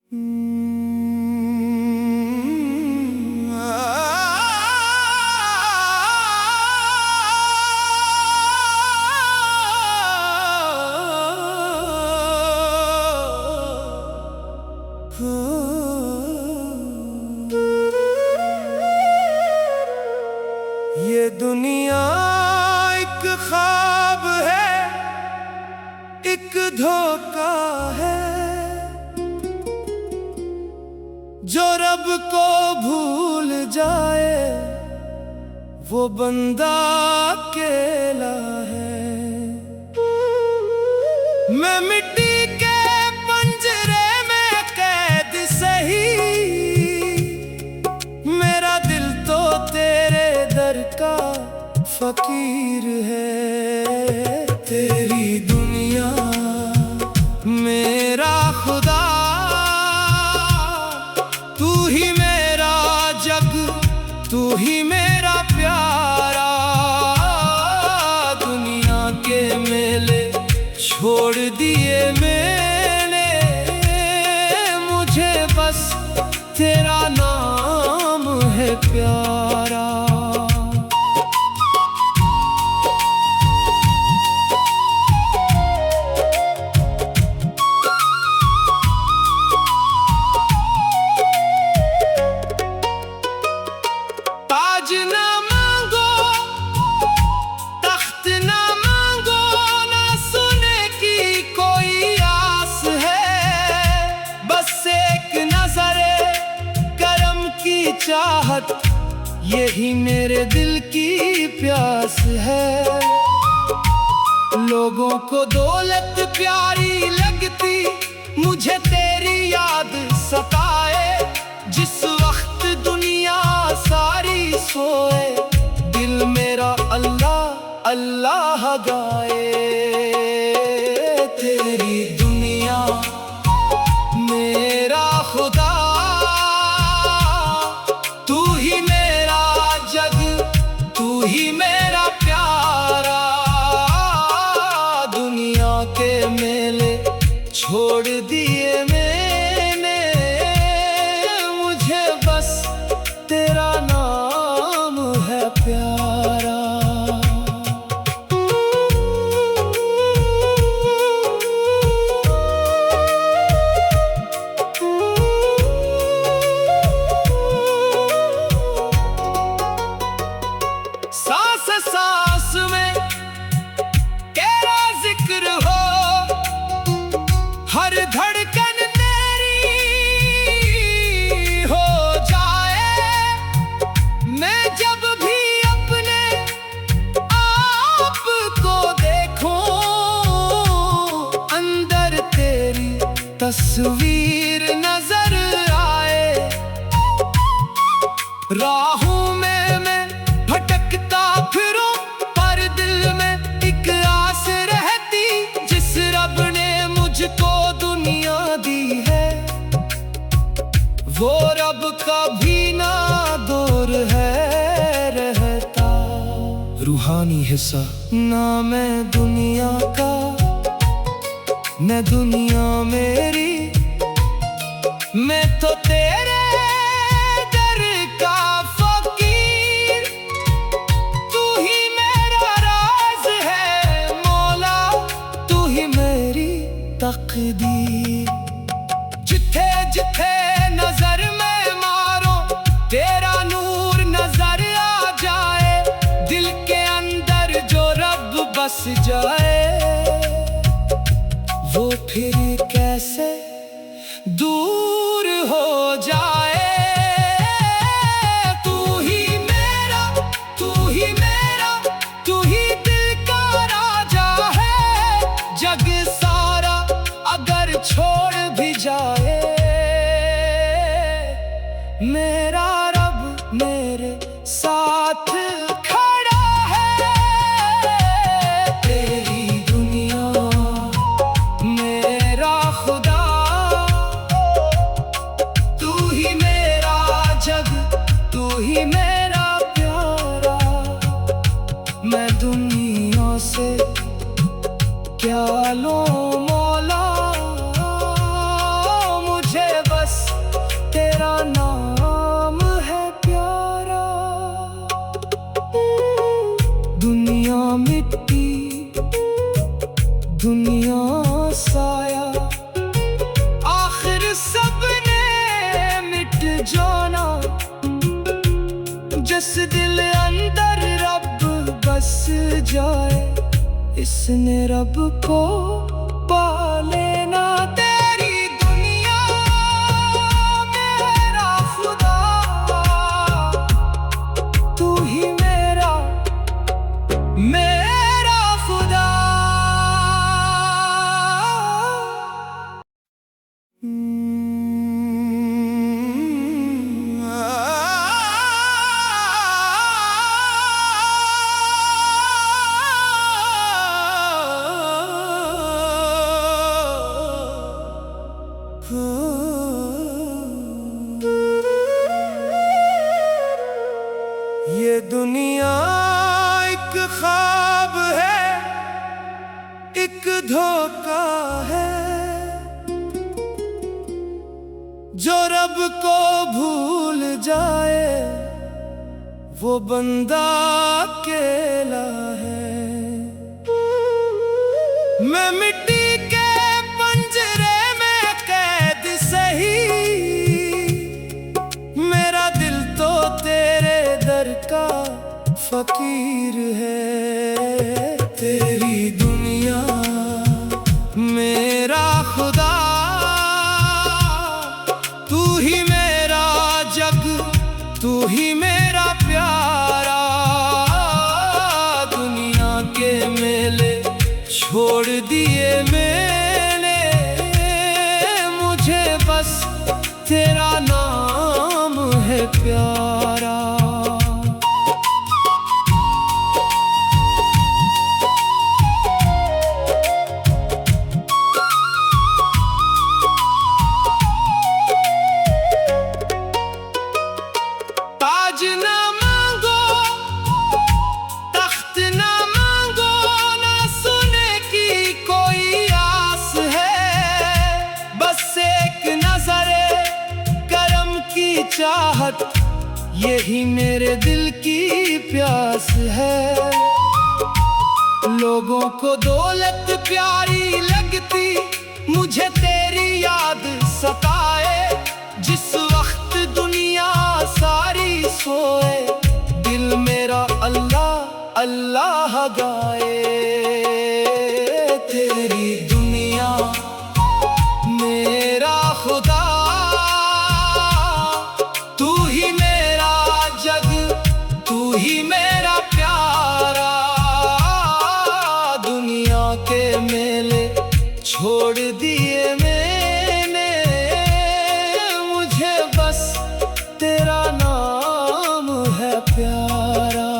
ये दुनिया एक ख्वाब है, एक धोखा है। जो रब को भूल जाए वो बंदा अकेला है। मैं मिट्टी के पंजरे में कैद सही, मेरा दिल तो तेरे दर का फकीर है। तेरी दुनिया मेरा खुदा, तू ही मेरा जग, तू ही मेरा प्यारा। दुनिया के मेले छोड़ दिए मैंने, मुझे बस तेरा नाम है प्यारा। ताज ना मांगो, तख्त ना मांगो, ना सुने की कोई आस है। बस एक नजरे करम की चाहत, यही मेरे दिल की प्यास है। लोगों को दौलत प्यारी लगती, मुझे तेरी याद सताए। जिस वक्त दुनिया सारी सोए, दिल मेरा अल्लाह अल्लाह गाए। तेरी दुनिया मेरा खुदा, तू ही मेरा जग, तू ही मेरा प्यारा। दुनिया के मेले छोड़ दिए मैंने, मुझे बस तेरा नाम है प्यारा। सांस सांस में तेरा जिक्र हो, हर धड़कन मेरी हो जाए। मैं जब भी अपने आप को देखूं, अंदर तेरी तस्वीर नजर आए। राहों में मैं भटकता फिरूं, पर दिल में एक आस रहती। जिस रब ने मुझको दुनिया दी है, वो रब कभी ना दूर है रहता। रूहानी हिस्सा ना मैं दुनिया का, न दुनिया मेरी। मैं तो तेरे दर का फकीर, तू ही मेरा राज है मौला, तू ही मेरी तकदीर। जिथे जिथे नजर में मारो, तेरा नूर नजर आ जाए। दिल के अंदर जो रब बस जाए, वो फिर कैसे दूर हो जाए। तू ही मेरा, तू ही मेरा, तू ही दिल का राजा है। जग सारा अगर छोड़ भी जाए, मेरा रब मेरे साथ खड़ा है। तेरी दुनिया मेरा खुदा, तू ही मेरा जग, तू ही मेरा प्यारा। मैं दुनिया से क्या लूं मौला, मुझे बस जाए, इसने रब को पा लेना। तेरी दुनिया मेरा खुदा, तू ही मेरा खुदा। ये दुनिया एक ख्वाब है, एक धोखा है, जो रब को भूल जाए वो बंदा अकेला है। मैं मिट्टी के पंजरे में कैद सही, मेरा दिल तो तेरे दर का फकीर है। तेरी दुनिया मेरा खुदा, तू ही मेरा जग, तू ही मेरा प्यारा। दुनिया के मेले छोड़ दिए मैंने, मुझे बस तेरा नाम है प्यारा। ताज ना मांगो, तख्त ना मांगो, ना सुने की कोई आस है, बस एक नजरे करम की चाहत, यही मेरे दिल की प्यास है। लोगों को दौलत प्यारी लगती, मुझे तेरी याद सताए। जिस वक्त दुनिया सारी सोए, दिल मेरा अल्लाह अल्लाह गाए। तेरी दुनिया मेरा खुदा, तू ही मेरा जग, तू ही मेरा प्यारा। दुनिया के मेले छोड़ दिए मैंने, मुझे बस तेरा नाम है प्यारा।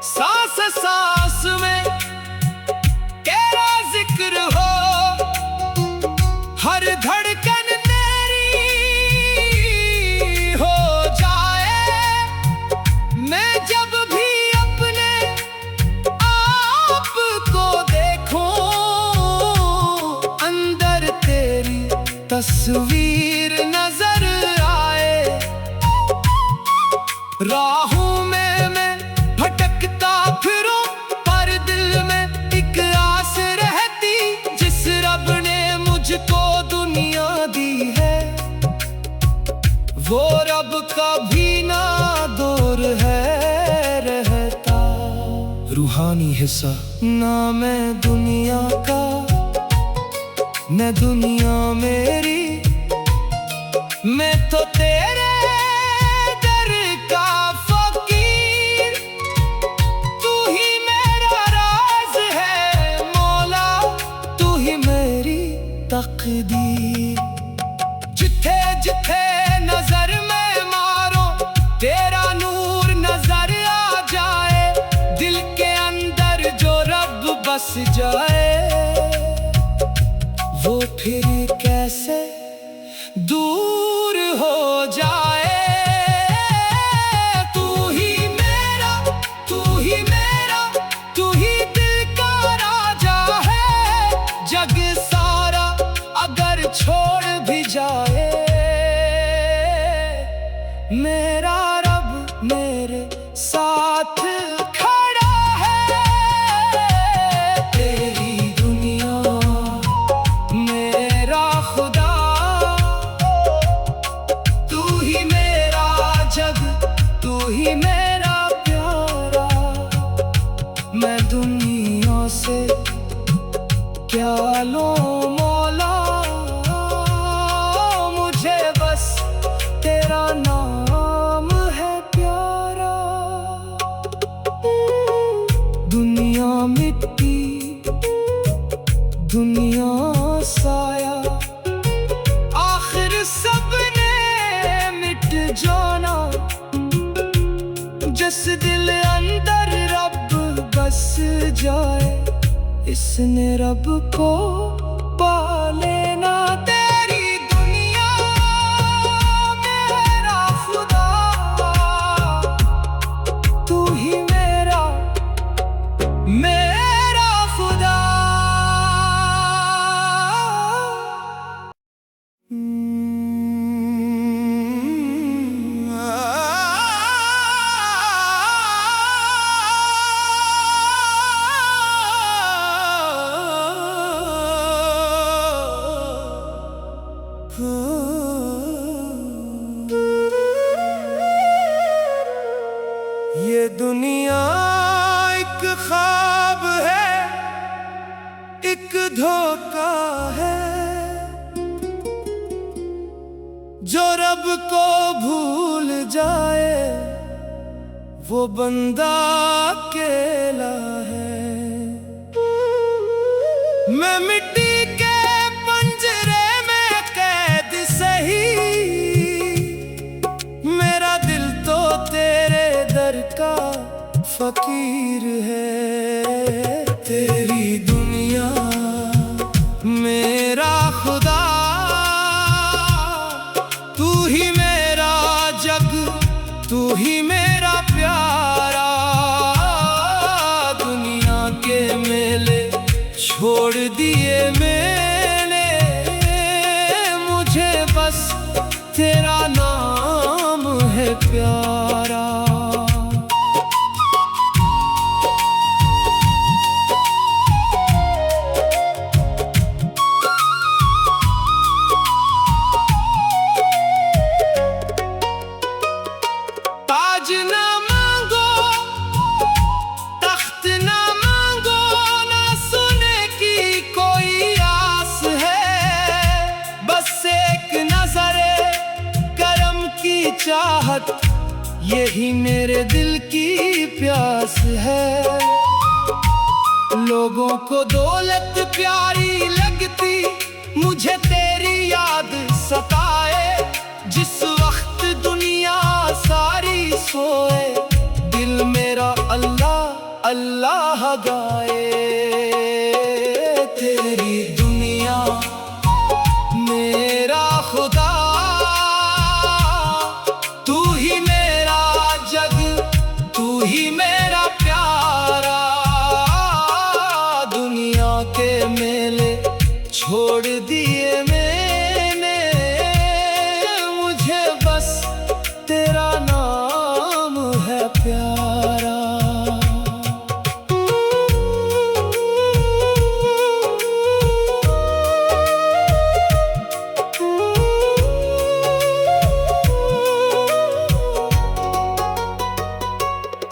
सांस सांस में तेरा जिक्र हो, हर धड़कन मेरी हो जाए। मैं जब भी अपने आप को देखूं, अंदर तेरी तस्वीर नजर आए। राहों में मैं भटकता फिरूं, पर दिल में एक आस रहती, जिस रब ने मुझको दुनिया दी है, वो रब कभी ना दूर है रहता। रूहानी हिस्सा ना मैं दुनिया का, न दुनिया मेरी, मैं तो तेरे दर का फकीर। तू ही मेरा राज है मौला, तू ही मेरी तकदीर। जिथे जिथे नजर में मारो, तेरा नूर नजर आ जाए। दिल के अंदर जो रब बस जाए, वो फिर कैसे दूर हो जाए। ही मेरा प्यारा। मैं दुनिया से क्या लूं मौला, मुझे बस तेरा नाम है प्यारा। दुनिया मिट्टी, दुनिया साया, आखिर सबने मिट जाना। जिस दिल अंदर रब बस जाए, इसने रब को पा लेना। तेरी दुनिया मेरा खुदा, तू ही मेरा खुदा। ये दुनिया एक ख्वाब है, एक धोखा है। जो रब को भूल जाए, वो बंदा अकेला है। मैं मिट्टी के पंजरे में कैद सही, मेरा दिल तो तेरे दर का फकीर है। तेरी दुनिया मेरा खुदा, तू ही मेरा जग, तू ही मेरा प्यारा। दुनिया के मेले छोड़ दिए मैंने, मुझे बस तेरा नाम है प्यारा। ताज ना मांगो, तख्त ना मांगो, ना सोने की कोई आस है। बस एक नजरे करम की चाहत, यही मेरे दिल की प्यास है। लोगों को दौलत प्यारी लगती, मुझे तेरी याद सताए। जिस वक्त दुनिया सारी सोए, दिल मेरा अल्लाह अल्लाह गाए। तेरी दुनिया मेरा खुदा, तू ही मेरा जग, तू ही मेरा प्यारा। दुनिया के मेले छोड़ दिए मैंने, मुझे बस तेरा नाम है प्यारा।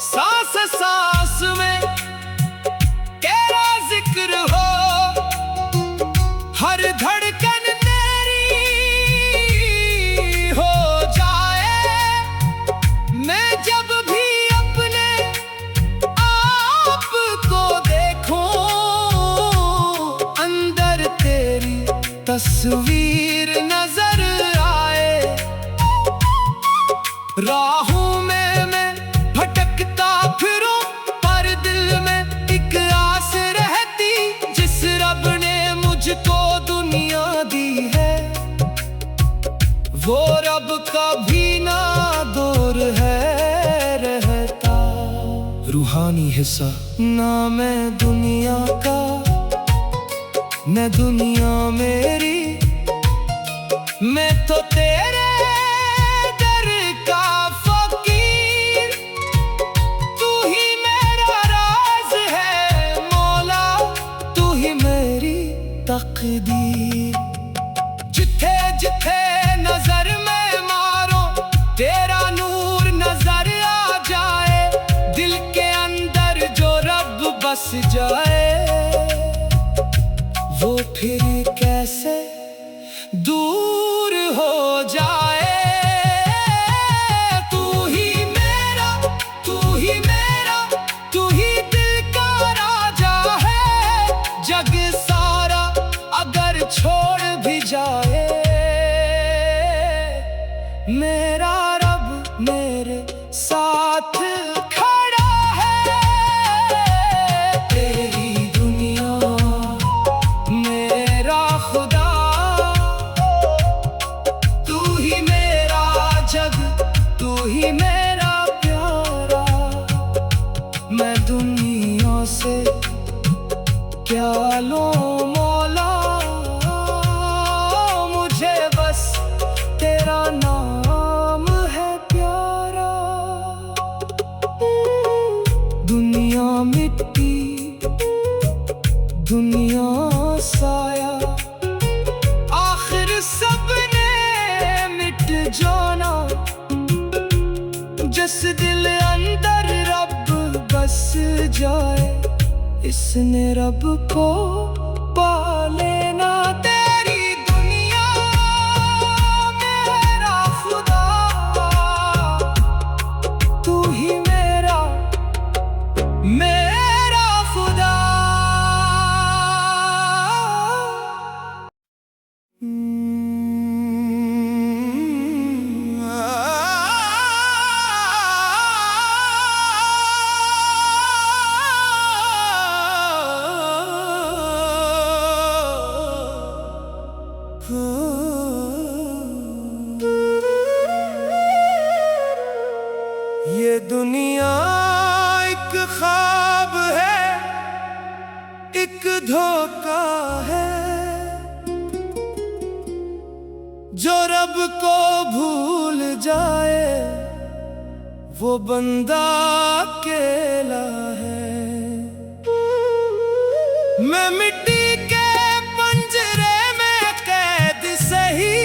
सांस सांस में तेरा जिक्र हो, हर धड़कन मेरी हो जाए। मैं जब भी अपने आप को देखूं, अंदर तेरी तस्वीर नजर आए। राहों में मैं भटकता फिरूं, पर दिल में एक आस रहती। जिस रब ने मुझको दुनिया दी है, वो रब कभी ना दूर है रहता। रूहानी हिस्सा ना मैं दुनिया का, न दुनिया मेरी। मैं तो तेरे दर का फकीर, तू ही मेरा राज है मौला, तू ही मेरी तकदीर। जिथे जिथे नजर में मारो, तेरा नूर नजर आ मेरा रब मेरे साथ खड़ा है। तेरी दुनिया मेरा खुदा, तू ही मेरा जग, तू ही मेरा प्यारा। मैं दुनिया से क्या लूं मौला, मुझे बस तेरा नाम है प्यारा। दुनिया मिट्टी, दुनिया साया, आखिर सबने मिट जाना। जिस दिल अंदर रब बस जाए, इसने रब को पा लेना। तेरी दुनिया मेरा खुदा, तू ही मेरा खुदा। ये दुनिया एक ख्वाब है, एक धोखा है। जो रब को भूल जाए, वो बंदा अकेला है। मैं मिट्टी के पंजरे में कैद सही,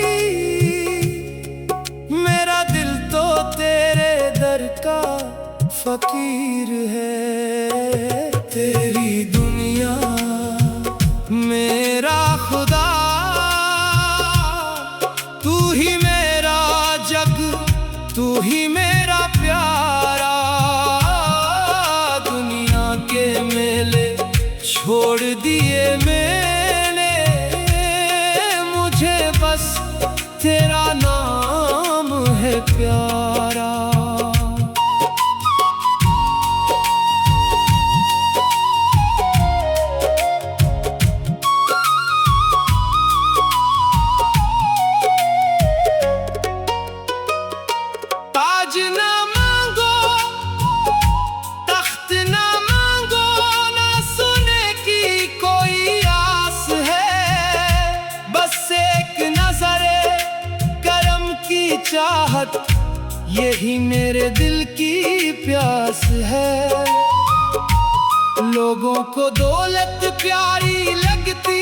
मेरा दिल तो तेरे दर का फकीर है। तेरी दुनिया मेरा खुदा, तू ही मेरा जग, तू ही मेरा प्यारा। दुनिया के मेले छोड़ दिए मैंने, मुझे बस तेरा नाम है प्यारा। ताज ना मांगो, तख्त ना मांगो, ना सोने की कोई आस है। बस एक नजरे करम की चाहत, यही मेरे दिल की प्यास है। लोगों को दौलत प्यारी लगती,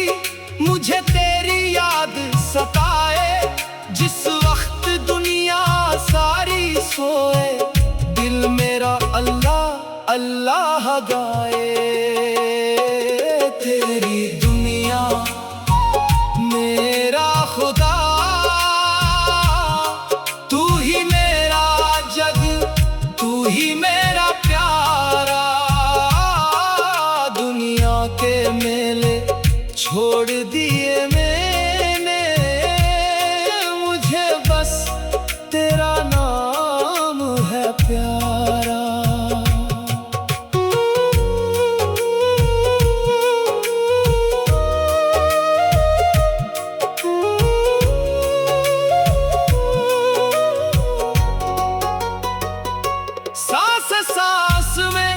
मुझे तेरी याद सताए। जिस वक्त दुनिया सारी सोए, दिल मेरा अल्लाह अल्लाह गाए। तेरी दुनिया मेरा खुदा, तू ही मेरा जग, तू ही मेरा प्यारा। दुनिया के मेले छोड़ दिए मैंने, मुझे बस तेरा नाम है प्यारा। सांस सांस में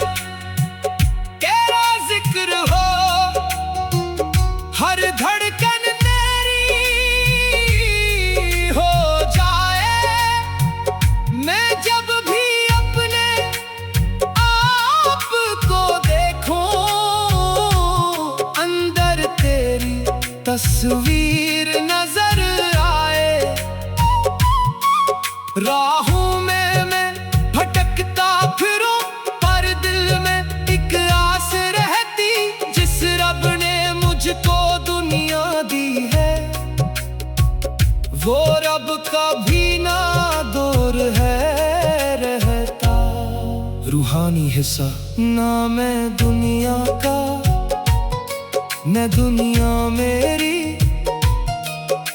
तेरा जिक्र हो, हर धड़कन मेरी हो जाए। मैं जब भी अपने आप को देखूं, अंदर तेरी तस्वीर नजर आए। राहों में मैं भटकता फिरूं, पर दिल में एक आस रहती। जिस रब ने मुझको दुनिया दी है, वो रब कभी ना दूर है रहता। रूहानी हिस्सा ना मैं दुनिया का, न दुनिया मेरी।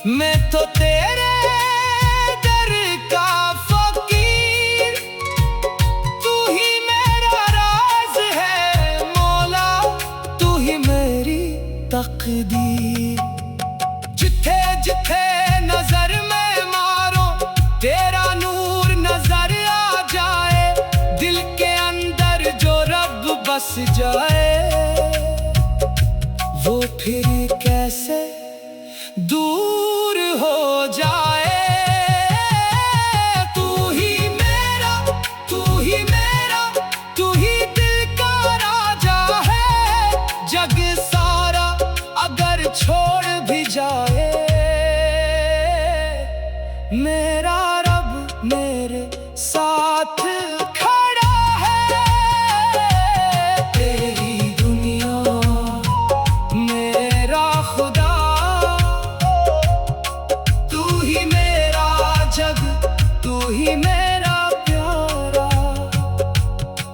मैं तो तेरे दर का तेरा नूर नजर आ जाए, दिल के अंदर जो रब बस जाए, वो फिर कैसे दूर हो जाए। तू ही मेरा, तू ही मेरा, तू ही दिल का राजा है। जग सारा अगर छोड़ भी जाए, मेरा रब मेरे साथ खड़ा है। तेरी दुनिया मेरा खुदा, तू ही मेरा जग, तू ही मेरा प्यारा।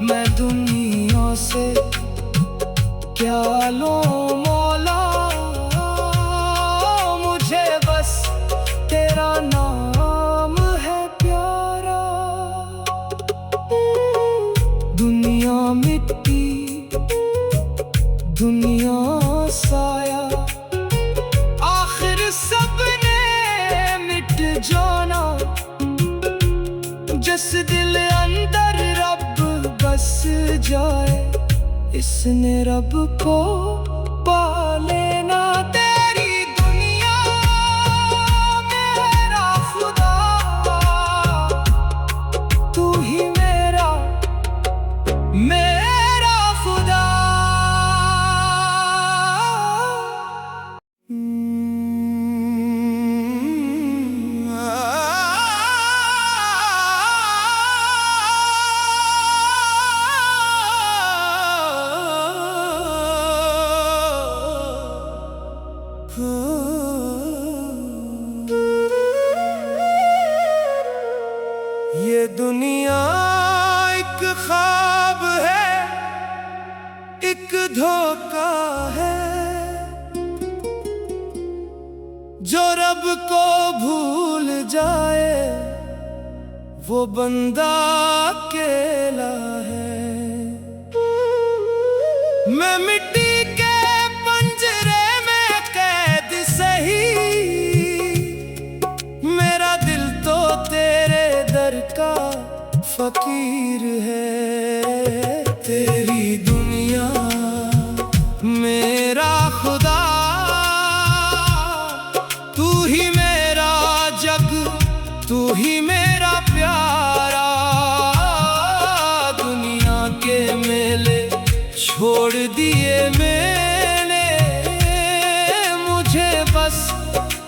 मैं दुनिया से क्या लूं मौला, मुझे बस तेरा नाम है प्यारा। दुनिया मिट्टी, दुनिया साया, आखिर सबने मिट जाना। जिस दिल अंदर रब बस जाए, इसने रब को पा लेना। तेरी दुनिया मेरा खुदा, तू ही मेरा मेरा खुदा। ये दुनिया एक ख्वाब है, एक धोखा है। जो रब को भूल जाए, वो बंदा अकेला है। मैं मिट्टी के पंजरे में कैद सही, मेरा दिल तो तेरे दर का फकीर है। तेरी दुनिया मेरा खुदा, तू ही मेरा जग, तू ही मेरा प्यारा। दुनिया के मेले छोड़ दिए मैंने, मुझे बस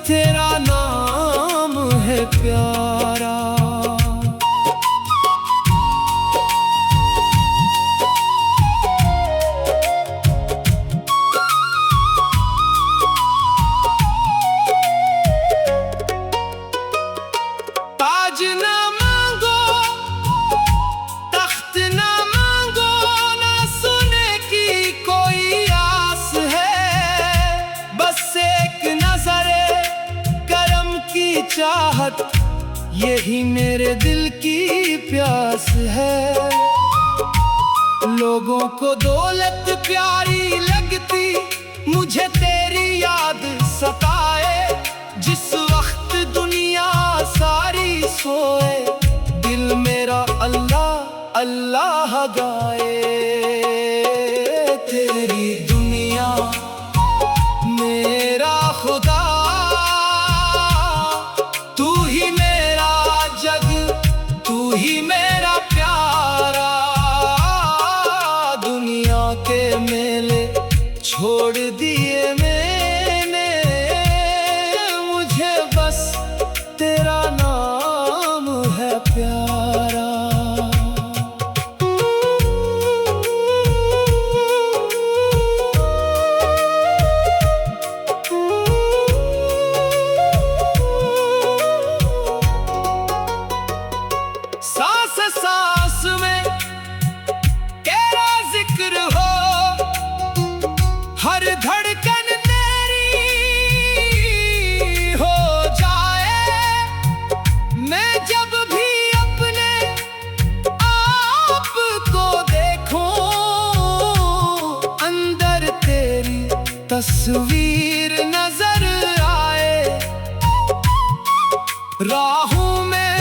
तेरा नाम है प्यारा। ताज ना मांगो, तख्त ना मांगो, ना सोने की कोई आस है। बस एक नजरे करम की चाहत, यही मेरे दिल की प्यास है। लोगों को दौलत प्यारी लगती, मुझे तेरी याद सताए। जिस वक्त दुनिया सारी सोए, दिल मेरा अल्लाह अल्लाह गाए। तेरी दुनिया मेरा खुदा, तू ही मेरा जग, तू ही मेरा प्यारा। दुनिया के मेले छोड़ दिए मैंने, मुझे बस तेरा नाम है प्यारा। सांस सांस में तेरा जिक्र हो, हर धड़कन मेरी हो जाए। मैं जब भी अपने आप को देखूं, अंदर तेरी तस्वीर नजर आए। राहों में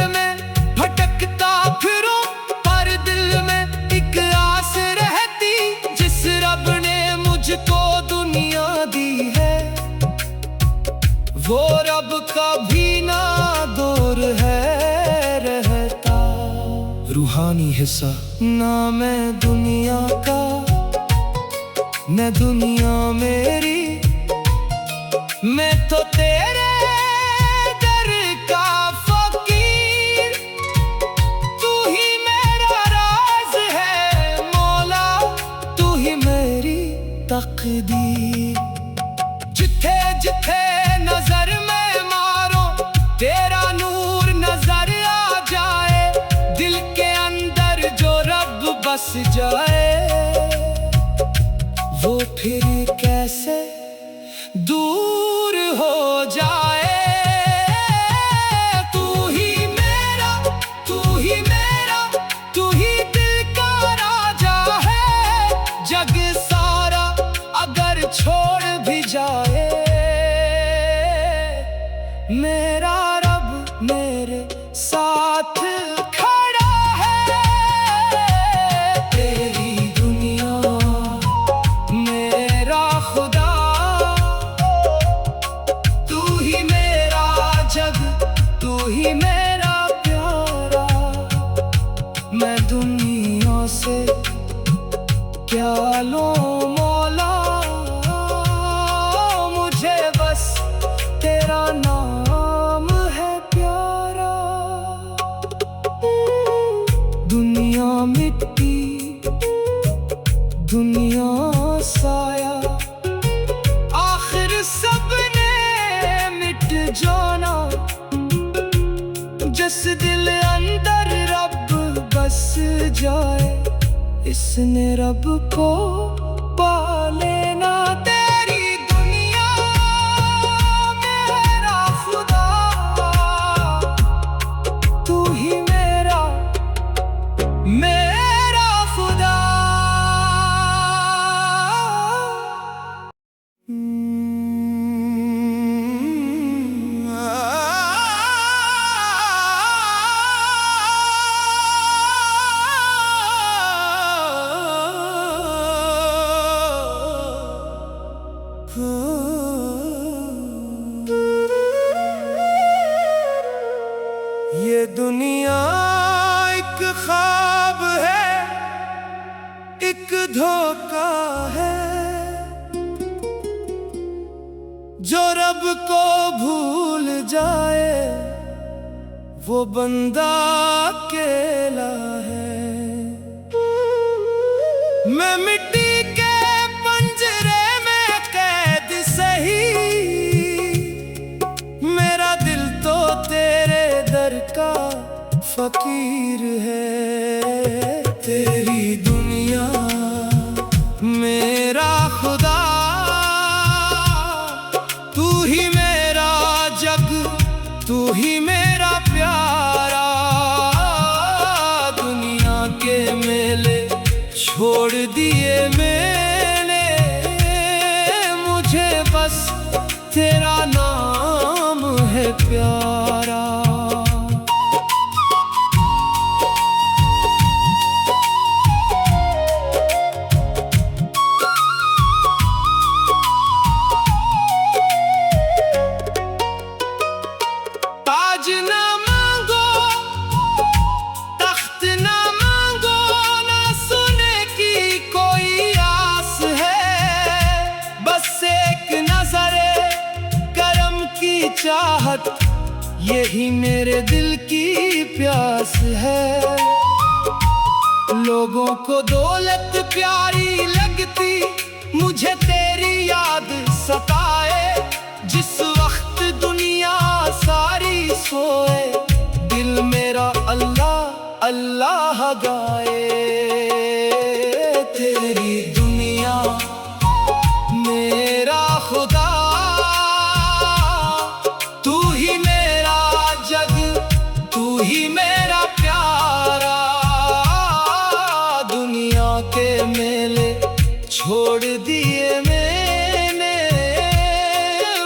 रूहानी हिस्सा। ना मैं दुनिया का न दुनिया मेरी, मैं तो तेरे दर का फकीर। तू ही मेरा राज है मौला, तू ही मेरी तकदीर। जिथे जिथे नजर में मारो तेरा नूर नजर आ जाए, दिल के अंदर जो रब बस जाए, वो फिर कैसे दूर हो जाए। तू ही मेरा, तू ही मेरा, तू ही दिल का राजा है। जग सारा अगर छोड़ भी जाए, मेरा रब मेरे साथ खड़ा है। तेरी दुनिया मेरा खुदा, तू ही मेरा जग, तू ही मेरा प्यारा। मैं दुनिया से क्या लूं मौला, मुझे बस तेरा नाम है प्यारा। दुनिया मिट्टी, दुनिया साया, आखिर सबने मिट जाना। जिस दिल अंदर रब बस जाए, इसने रब को पा लेना। तेरी दुनिया मेरा खुदा, तू ही मेरा मेरा खुदा। ये दुनिया एक ख्वाब है, एक धोखा है। जो रब को भूल जाए, वो बंदा अकेला है। मैं मिट्टी के पंजरे में कैद सही, मेरा दिल तो तेरे दर का फकीर है। तेरी दुनिया मेरा खुदा, तू ही मेरा जग, तू ही मेरा प्यारा। दुनिया के मेले छोड़ दिए मैंने, मुझे बस तेरा नाम है प्यारा। ताज ना मांगो, तख्त ना मांगो, ना सोने की कोई आस है। बस एक नजरे करम की चाहत, यही मेरे दिल की प्यास है। लोगों को दौलत प्यारी लगती, मुझे तेरी याद सताए। जिस वक्त दुनिया सारी सोए, दिल मेरा अल्लाह अल्लाह गाए। तेरी दुनिया मेरा खुदा, तू ही मेरा जग, तू ही मेरा प्यारा। दुनिया के मेले छोड़ दिए मैंने,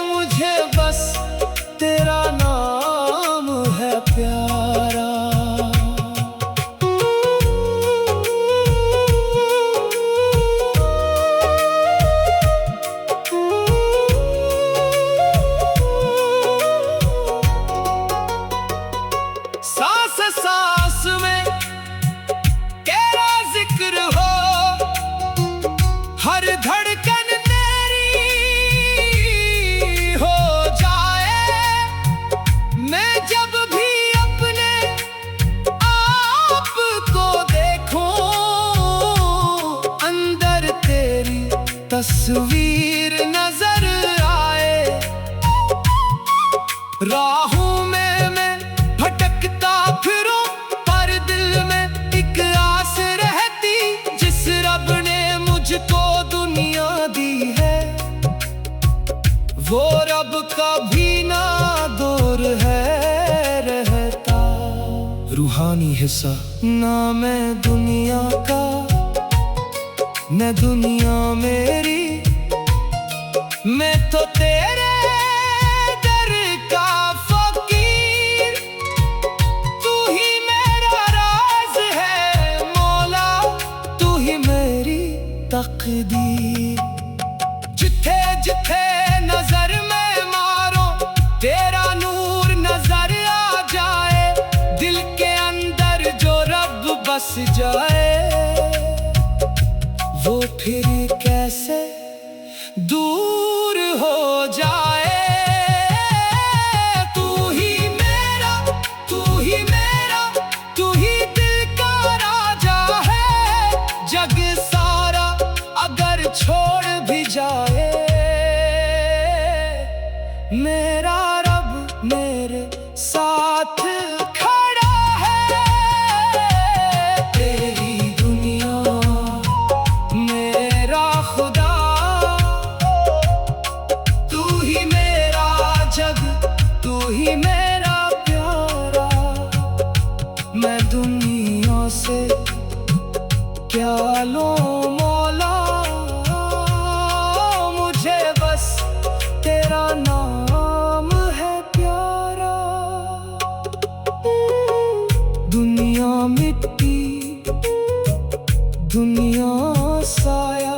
मुझे बस तेरा नाम है प्यारा। सांस सांस में तस्वीर नजर आए। राहों में मैं भटकता फिरूं, पर दिल में एक आस रहती, जिस रब ने मुझको दुनिया दी है, वो रब कभी ना दूर है रहता। रूहानी हिस्सा ना मैं दुनिया का, न दुनिया मेरी, मैं तो तेरे दर का फकीर। तू ही मेरा राज है मौला, तू ही मेरी तकदीर। जिथे जिथे नजर में मारो, तेरा नूर नजर आ जाए, दिल के अंदर जो रब बस जाए, वो फिर कैसे दूर हो जाए। तू ही मेरा, तू ही मेरा, तू ही दिल का राजा है। जग सारा अगर छोड़ भी जाए, मेरा रब मेरे साथ खड़ा है। तेरी दुनिया मेरा खुदा, तू ही मेरा जग, तू ही मेरा प्यारा। मैं दुनिया से क्या लूं मौला, मुझे बस तेरा नाम है प्यारा। दुनिया मिट्टी, दुनिया साया,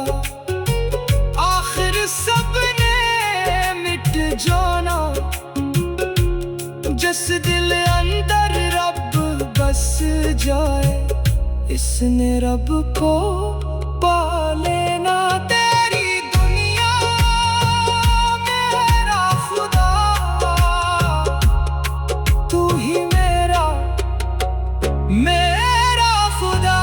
आखिर सबने मिट जाना। जिस दिल अंदर रब बस जाए, इसने रब को पा लेना। तेरी दुनिया मेरा खुदा, तू ही मेरा मेरा खुदा।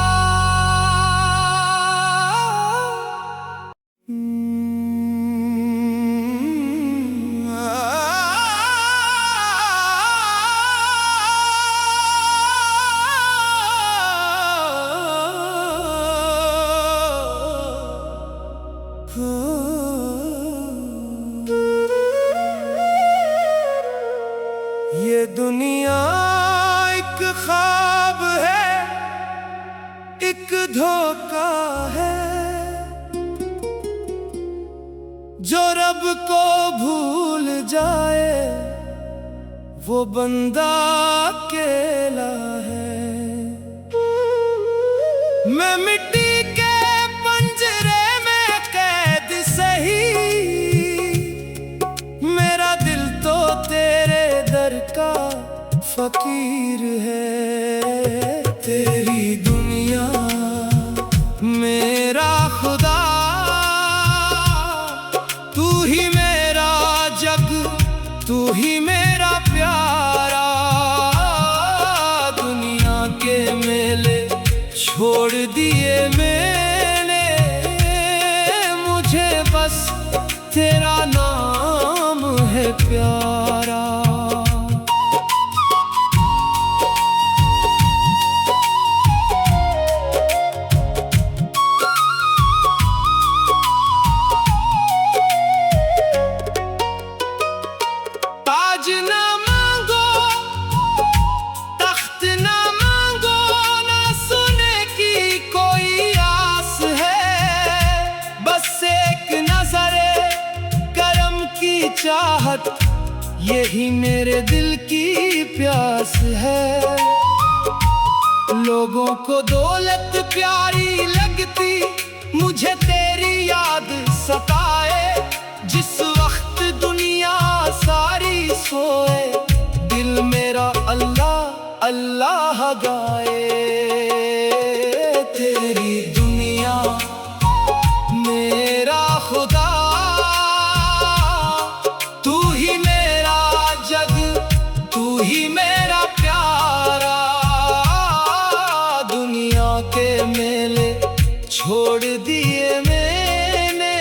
ये दुनिया एक ख्वाब है, एक धोखा है, जो रब को भूल जाए, वो बंदा अकेला है। मैं मिट्टी के पंजरे में कैद सही, मेरा दिल तो तेरे दर का फकीर है। तेरी दुनिया मेरा खुदा, तू ही मेरा जग, तू ही मेरा प्यारा। दुनिया के मेले छोड़ दिए मैंने, मुझे बस तेरा नाम है प्यारा। ताज ना मांगो, तख्त ना मांगो, ना सुने की कोई आस है। बस एक नजरे करम की चाहत, यही मेरे दिल की प्यास है। लोगों को दौलत प्यारी लगती, मुझे तेरी याद सताए। जिस वक्त दुनिया सारी सोए, दिल मेरा अल्लाह अल्लाह गाए। तेरी दुनिया मेरा खुदा, तू ही मेरा जग, तू ही मेरा प्यारा। दुनिया के मेले छोड़ दिए मैंने,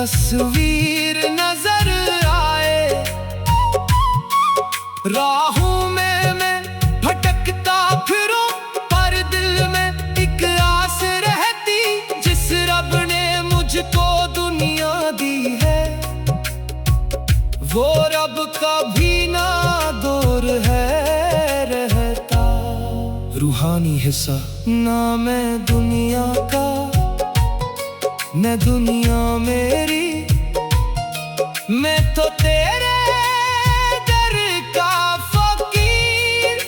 तस्वीर नजर आए। राहों में मैं भटकता फिरूं, पर दिल में एक आस रहती, जिस रब ने मुझको दुनिया दी है, वो रब कभी ना दूर है रहता। रूहानी हिस्सा ना मैं दुनिया का, न दुनिया मेरी, मैं तो तेरे दर का फकीर।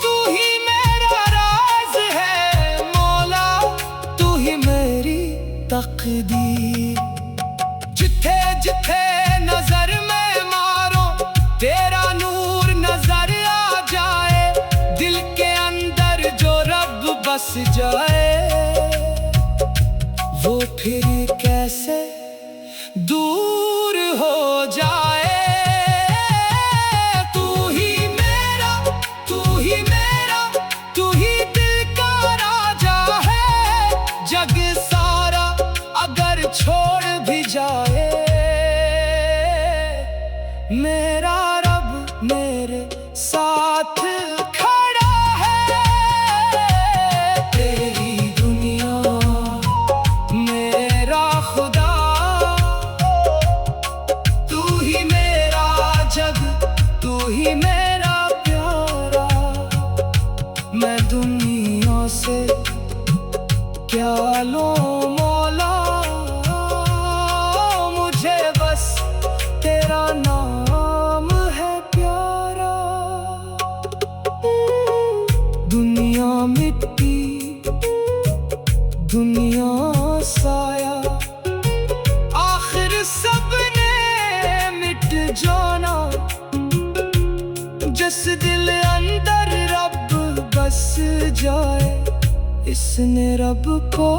तू ही मेरा राज है मौला, तू ही मेरी तकदीर। जिथे जिथे नजर में मारो, तेरा नूर नजर आ जाए। दिल के अंदर जो रब बस जाए, वो फिर कैसे दूर हो जाए। तू ही मेरा, तू ही मेरा, तू ही दिल का राजा है। जग सारा अगर छोड़ भी जाए, मेरा रब मेरे साथ खड़ा है। तेरी दुनिया मेरा खुदा, तू ही मेरा जग, तू ही मेरा प्यारा। मैं दुनिया से क्या लूं मौला, मुझे बस तेरा नाम है प्यारा। दुनिया मिट्टी, दुनिया साया, आखिर सबने मिट जाना। जिस दिल अंदर रब बस जाए, इसने रब को